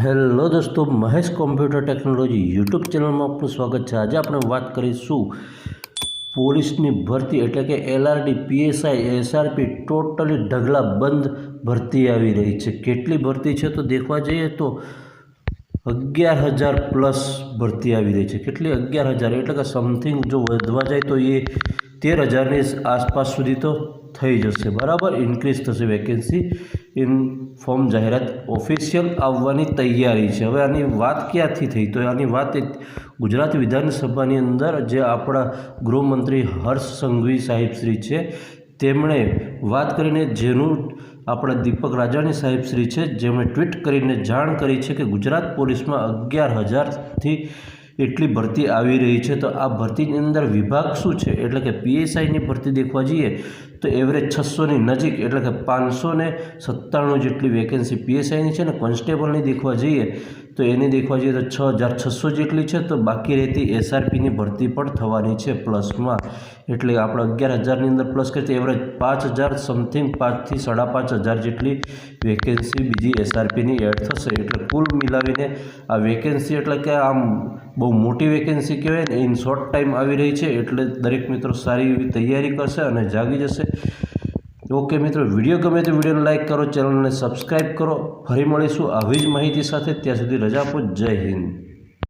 Hello દોસ્તો, Mahesh computer technology YouTube ચેનલમાં આપનું સ્વાગત છે। આજે આપણે વાત કરીશું પોલીસની ભરતી એટલે કે LRD, PSI, SRP ટોટલી ઢગલા બંધ ભરતી આવી રહી છે। કેટલી ભરતી છે તો દેખવા જઈએ તો 11,000 પ્લસ ભરતી આવી રહી છે। કેટલી 11,000 એટલે કે સમથિંગ જો વધવા જાય તો એ 13,000ની આસપાસ સુધી તો થઈ જશે, બરાબર। ઇન્ક્રીઝ થશે વેકેન્સી ફોર્મ જાહેરાત ઓફિશિયલ આવવાની તૈયારી છે। હવે આની વાત ક્યાંથી થઈ તો આની વાત ગુજરાત વિધાનસભાની અંદર જે આપણા ગૃહમંત્રી હર્ષ સંઘવી સાહેબશ્રી છે તેમણે વાત કરીને, જેનું આપણા દીપક રાજાણી સાહેબશ્રી છે જેમણે ટ્વીટ કરીને જાણ કરી છે કે ગુજરાત પોલીસમાં 11,000થી એટલી ભરતી આવી રહી છે। તો આ ભરતીની અંદર વિભાગ શું છે એટલે કે PSIની ભરતી દેખવા જઈએ તો એવરેજ 600ની નજીક એટલે કે 597 જેટલી વેકેન્સી PSIની છે ને કોન્સ્ટેબલની દેખવા જઈએ તો એની દેખવા જઈએ તો 6,600 જેટલી છે। તો બાકી રહેતી SRPની ભરતી પણ થવાની છે પ્લસમાં, એટલે આપણે 11,000ની અંદર પ્લસ કરીએ તો એવરેજ 5,000 સમથિંગ 5,000થી 5,500 જેટલી વેકેન્સી બીજી SRPની એડ થશે। એટલે કુલ મિલાવીને આ વેકેન્સી એટલે કે આમ બહુ મોટી વેકેન્સી કહેવાય ને, ઇન શોર્ટ ટાઈમ આવી રહી છે। એટલે દરેક મિત્રો સારી એવી તૈયારી કરશે અને જાગી જશે। ઓકે મિત્રો, વિડીયો ગમે તો વિડીયોને લાઇક કરો, ચેનલને સબસ્ક્રાઈબ કરો। ફરી મળીશું આવી જ માહિતી સાથે, ત્યાં સુધી રજા આપો। જય હિન્દ।